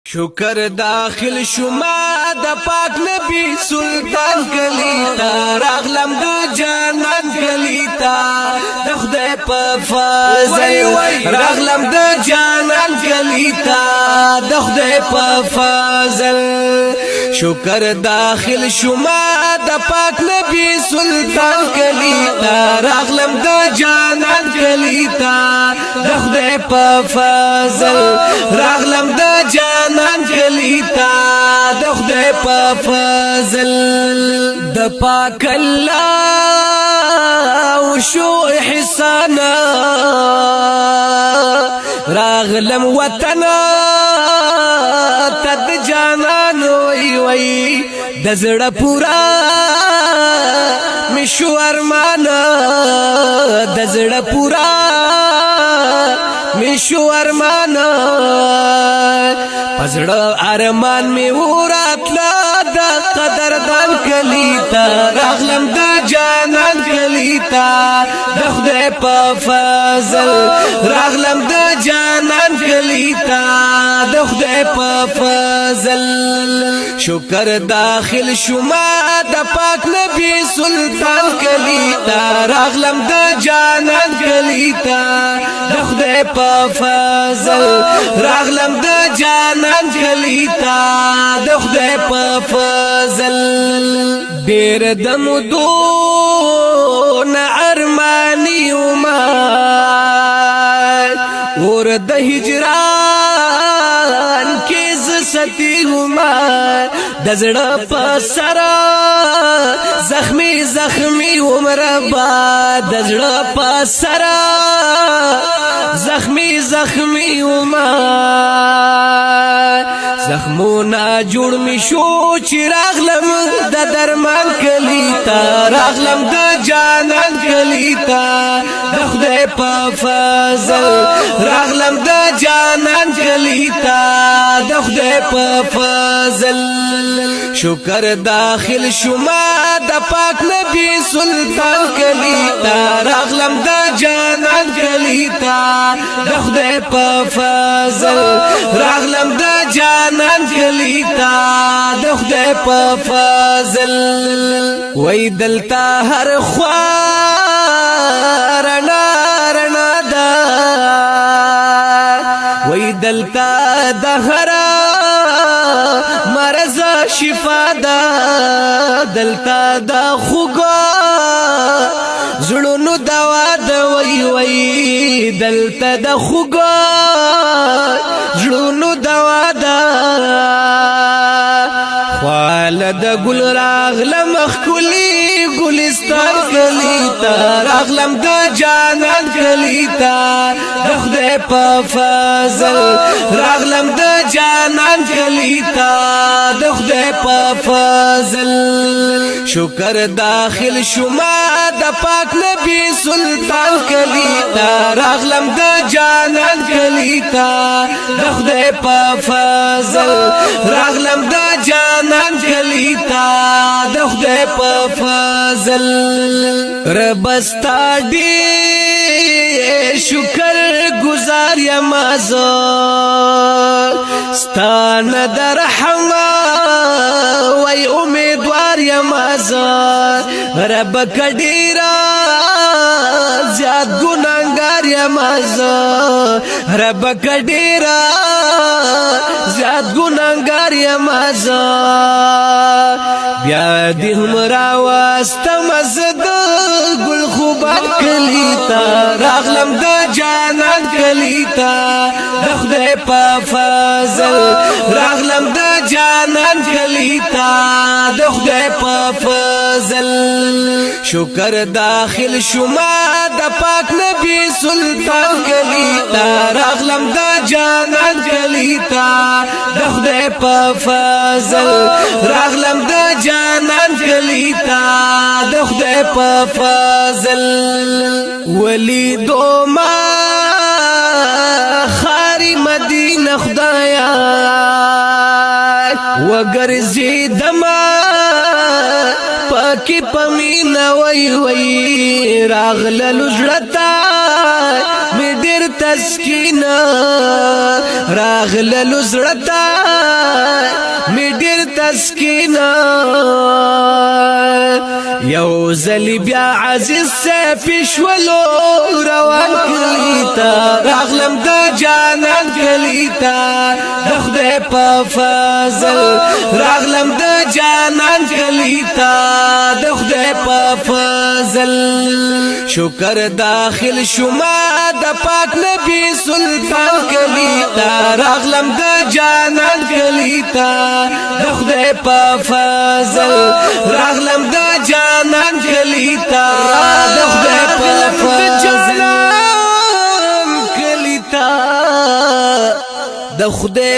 شکر داخل شما د پاک نبی سلطان کلیتا راغلم د جانان کلیتا د خدای په فضل راغلم د جانان کلیتا د خدای په فضل شکر داخل شما د پاک نبی سلطان کلیتا راغلم د جانان کلیتا د خدای په فضل راغلم د جانان کلیتا د خدای په فضل د پاک الله وشو احسانا راغلم وطن تد جانان وی وی د زړه پورا مشو ارمان د زړه پورا مشو ارمان پزړه ارمان می وراتلا د قدردان کلیتا راغلم د جانان کلیتا د خدای په فضل راغلم د جانان کلیتا د خدای په فضل شکر داخل شما د پاک نبی سلطان کلیتا راغلم د جانان کلیتا د خدای په فضل راغلم د جانان کلیتا د خدای په فضل ډیر د مودو نه ارمانی وما ور د هجران کې ستی وما د زړه په سرا زخمی زخمی عمر با د زړه په سرا زخمی زخمی وما زخمونا جوړ می شو چې راغلم د درمان کلیتا راغلم د جانان کلیتا د خدای په فضل راغلم د جانان کلیتا د خدای په فضل شکر داخل شما د پاک نبی سلطان کلیتا راغلم د جانان کلیتا د خدای په فضل راغلم د جانان کلیتا د خدای په فضل وای دلتا هر خوار رڼا دا وای دلتا د هر مرز شفا دا دلتا د خوګا زړونو دوا د وای وای دلتا د خوګا زړونو دوا دا خالد گل راغلم خکلی گلستان کلیتا راغلم د جانان کلیتا د خدای په فضل راغلم د جانان کلیتا د خدای په فضل شکر داخل شما د پاک نبی سلطان کلیتا راغلم د جانان کلیتا د خدای په فضل راغلم د جانان کلیتا د خدای په فضل ربستا ډیر شکر گزار یم زه ستان در رحمت وای امیدوار یم زه رب کډیرا زیاد ګناګار یم زه رب کډیرا زیاد ګناګار یم زه بیا دې همرا واستم زد ګل خوبان کلیتا راغلم د جانان کلیتا د خدای په فضل راغلم د جانان کلیتا د خدای په فضل شکر داخل شما د پاک نبی سلطان کلیتا راغلم د جانان کلیتا د خدای په فضل راغلم د جانان کلیتا د خدای په فضل ولی دوما خاری مدینه خدایا وګرځي دما پاکی پمینا وی وی راغلل زړتا می ډیر تسکین راغللو زړتا می ډیر تسکین یو زلی بیا عزیز سے پښولو روان کلیتا راغلم د جانان کلیتا د خدای په فضل راغلم د جانان کلیتا د خدای په فضل شکر داخل شما د پاک نبی سلطان کلیتا راغلم د جانان کلیتا د خدای په فضل راغلم د جانان کلیتا د خدای په فضل کلیتا د خدای